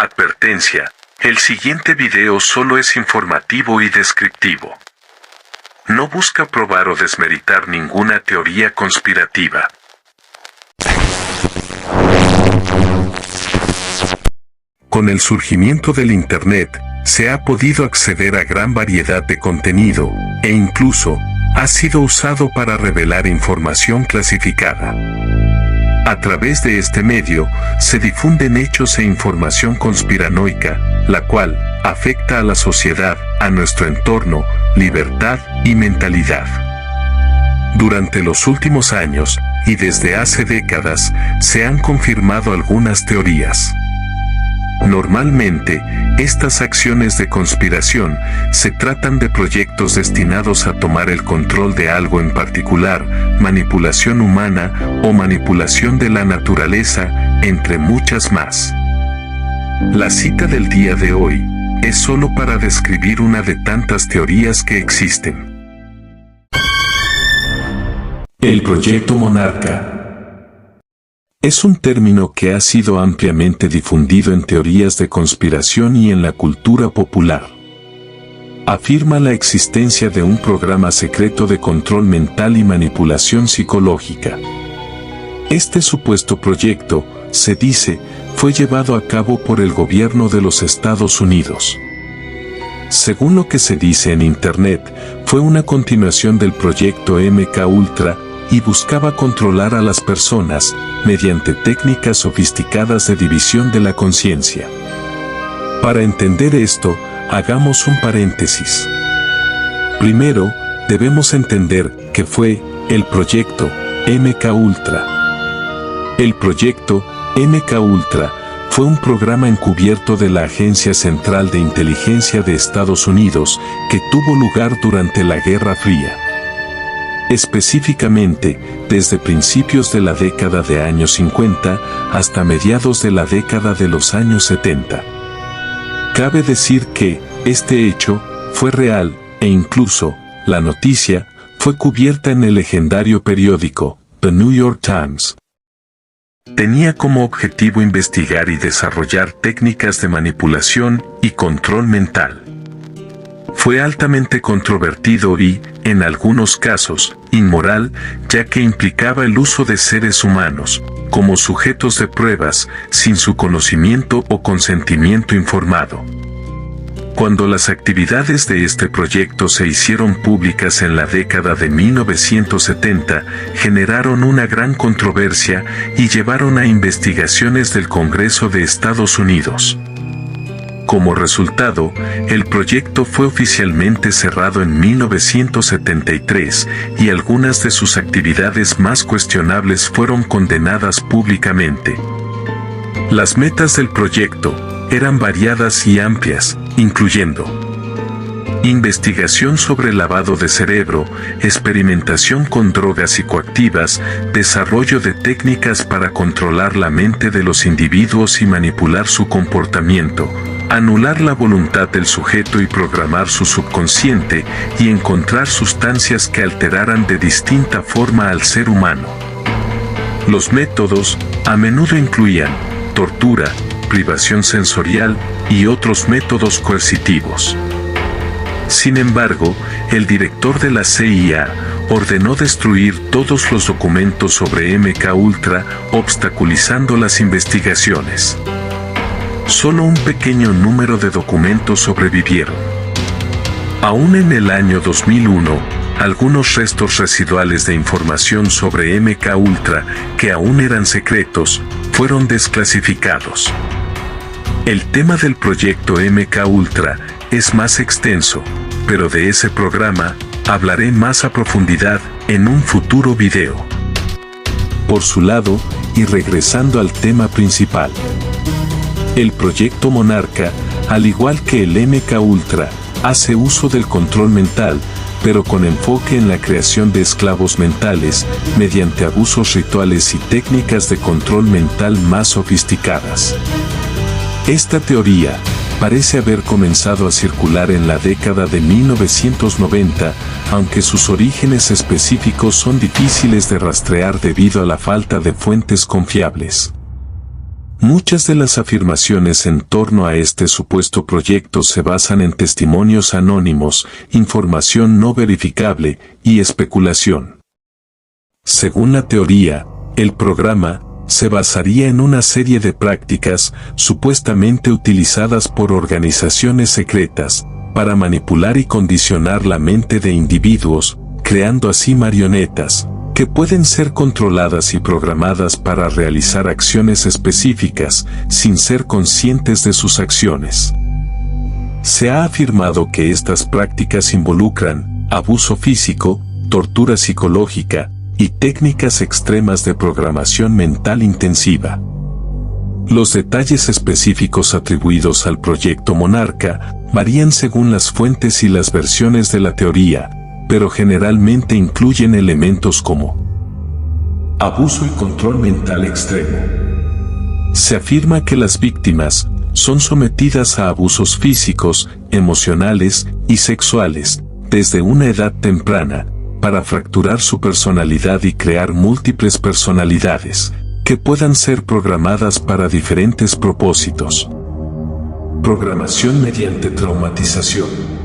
Advertencia: el siguiente video solo es informativo y descriptivo. No busca probar o desmeritar ninguna teoría conspirativa. Con el surgimiento del Internet, se ha podido acceder a gran variedad de contenido, e incluso, ha sido usado para revelar información clasificada. A través de este medio, se difunden hechos e información conspiranoica, la cual afecta a la sociedad, a nuestro entorno, libertad y mentalidad. Durante los últimos años, y desde hace décadas, se han confirmado algunas teorías. Normalmente, estas acciones de conspiración se tratan de proyectos destinados a tomar el control de algo en particular, manipulación humana o manipulación de la naturaleza, entre muchas más. La cita del día de hoy es solo para describir una de tantas teorías que existen. El Proyecto Monarca es un término que ha sido ampliamente difundido en teorías de conspiración y en la cultura popular. Afirma la existencia de un programa secreto de control mental y manipulación psicológica. Este supuesto proyecto, se dice, fue llevado a cabo por el gobierno de los Estados Unidos. Según lo que se dice en Internet, fue una continuación del proyecto MKUltra, y buscaba controlar a las personas, mediante técnicas sofisticadas de división de la conciencia. Para entender esto, hagamos un paréntesis. Primero, debemos entender que fue el proyecto MKUltra. El proyecto MKUltra fue un programa encubierto de la Agencia Central de Inteligencia de Estados Unidos que tuvo lugar durante la Guerra Fría. Específicamente, desde principios de la década de años 50 hasta mediados de la década de los años 70. Cabe decir que, este hecho, fue real, e incluso, la noticia, fue cubierta en el legendario periódico, The New York Times. Tenía como objetivo investigar y desarrollar técnicas de manipulación y control mental. Fue altamente controvertido y, en algunos casos, inmoral, ya que implicaba el uso de seres humanos, como sujetos de pruebas, sin su conocimiento o consentimiento informado. Cuando las actividades de este proyecto se hicieron públicas en la década de 1970, generaron una gran controversia y llevaron a investigaciones del Congreso de Estados Unidos. Como resultado, el proyecto fue oficialmente cerrado en 1973 y algunas de sus actividades más cuestionables fueron condenadas públicamente. Las metas del proyecto eran variadas y amplias, incluyendo investigación sobre lavado de cerebro, experimentación con drogas psicoactivas, desarrollo de técnicas para controlar la mente de los individuos y manipular su comportamiento, anular la voluntad del sujeto y programar su subconsciente, y encontrar sustancias que alteraran de distinta forma al ser humano. Los métodos, a menudo incluían tortura, privación sensorial, y otros métodos coercitivos. Sin embargo, el director de la CIA ordenó destruir todos los documentos sobre MKUltra, obstaculizando las investigaciones. Solo un pequeño número de documentos sobrevivieron. Aún en el año 2001, algunos restos residuales de información sobre MKUltra, que aún eran secretos, fueron desclasificados. El tema del proyecto MKUltra es más extenso, pero de ese programa hablaré más a profundidad en un futuro video. Por su lado, y regresando al tema principal, el proyecto Monarca, al igual que el MKUltra, hace uso del control mental, pero con enfoque en la creación de esclavos mentales, mediante abusos rituales y técnicas de control mental más sofisticadas. Esta teoría parece haber comenzado a circular en la década de 1990, aunque sus orígenes específicos son difíciles de rastrear debido a la falta de fuentes confiables. Muchas de las afirmaciones en torno a este supuesto proyecto se basan en testimonios anónimos, información no verificable y especulación. Según la teoría, el programa se basaría en una serie de prácticas supuestamente utilizadas por organizaciones secretas para manipular y condicionar la mente de individuos, creando así marionetas que pueden ser controladas y programadas para realizar acciones específicas sin ser conscientes de sus acciones. Se ha afirmado que estas prácticas involucran abuso físico, tortura psicológica y técnicas extremas de programación mental intensiva. Los detalles específicos atribuidos al proyecto Monarca varían según las fuentes y las versiones de la teoría, pero generalmente incluyen elementos como abuso y control mental extremo. Se afirma que las víctimas son sometidas a abusos físicos, emocionales y sexuales desde una edad temprana para fracturar su personalidad y crear múltiples personalidades que puedan ser programadas para diferentes propósitos. Programación mediante traumatización.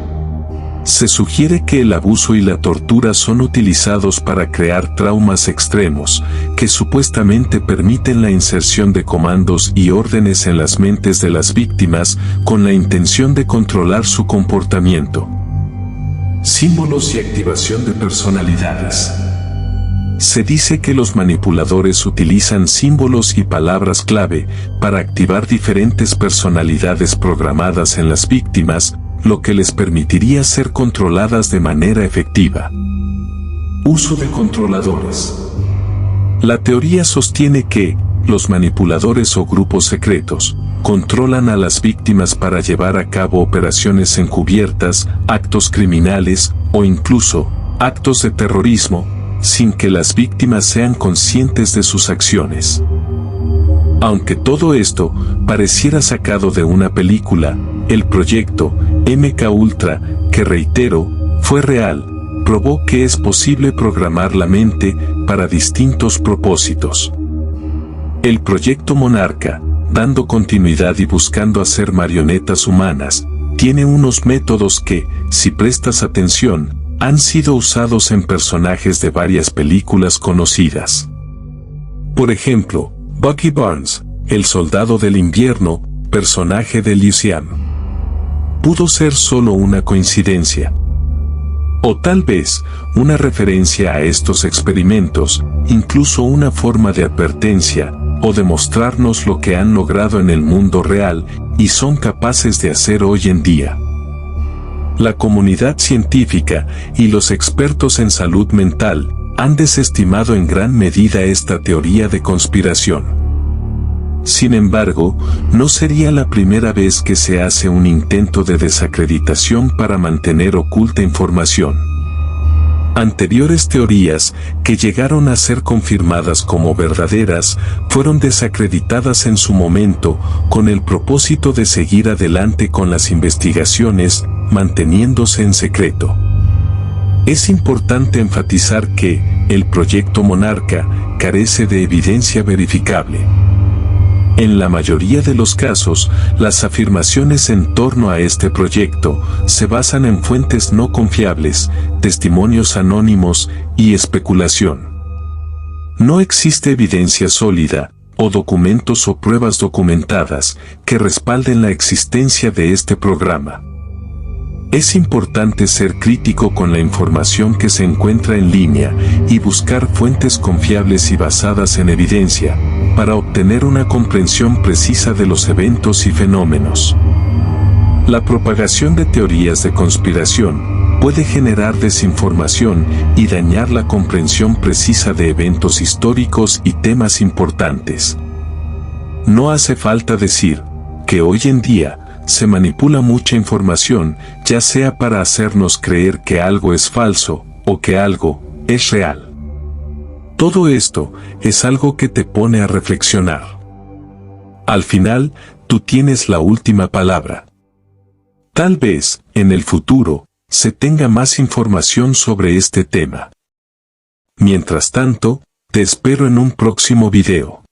Se sugiere que el abuso y la tortura son utilizados para crear traumas extremos, que supuestamente permiten la inserción de comandos y órdenes en las mentes de las víctimas con la intención de controlar su comportamiento. Símbolos y activación de personalidades. Se dice que los manipuladores utilizan símbolos y palabras clave para activar diferentes personalidades programadas en las víctimas, lo que les permitiría ser controladas de manera efectiva. Uso de controladores. La teoría sostiene que los manipuladores o grupos secretos controlan a las víctimas para llevar a cabo operaciones encubiertas, actos criminales o incluso actos de terrorismo, sin que las víctimas sean conscientes de sus acciones. Aunque todo esto pareciera sacado de una película, el proyecto MKUltra, que reitero, fue real, probó que es posible programar la mente para distintos propósitos. El proyecto Monarca, dando continuidad y buscando hacer marionetas humanas, tiene unos métodos que, si prestas atención, han sido usados en personajes de varias películas conocidas. Por ejemplo, Bucky Barnes, el soldado del invierno, personaje de Liu Xian. Pudo ser solo una coincidencia. O tal vez, una referencia a estos experimentos, incluso una forma de advertencia, o demostrarnos lo que han logrado en el mundo real, y son capaces de hacer hoy en día. La comunidad científica y los expertos en salud mental han desestimado en gran medida esta teoría de conspiración. Sin embargo, no sería la primera vez que se hace un intento de desacreditación para mantener oculta información. Anteriores teorías, que llegaron a ser confirmadas como verdaderas, fueron desacreditadas en su momento, con el propósito de seguir adelante con las investigaciones, manteniéndose en secreto. Es importante enfatizar que el proyecto Monarca carece de evidencia verificable. En la mayoría de los casos, las afirmaciones en torno a este proyecto se basan en fuentes no confiables, testimonios anónimos y especulación. No existe evidencia sólida, o documentos o pruebas documentadas, que respalden la existencia de este programa. Es importante ser crítico con la información que se encuentra en línea y buscar fuentes confiables y basadas en evidencia, para obtener una comprensión precisa de los eventos y fenómenos. La propagación de teorías de conspiración puede generar desinformación y dañar la comprensión precisa de eventos históricos y temas importantes. No hace falta decir que hoy en día se manipula mucha información, ya sea para hacernos creer que algo es falso o que algo es real. Todo esto es algo que te pone a reflexionar. Al final, tú tienes la última palabra. Tal vez, en el futuro, se tenga más información sobre este tema. Mientras tanto, te espero en un próximo video.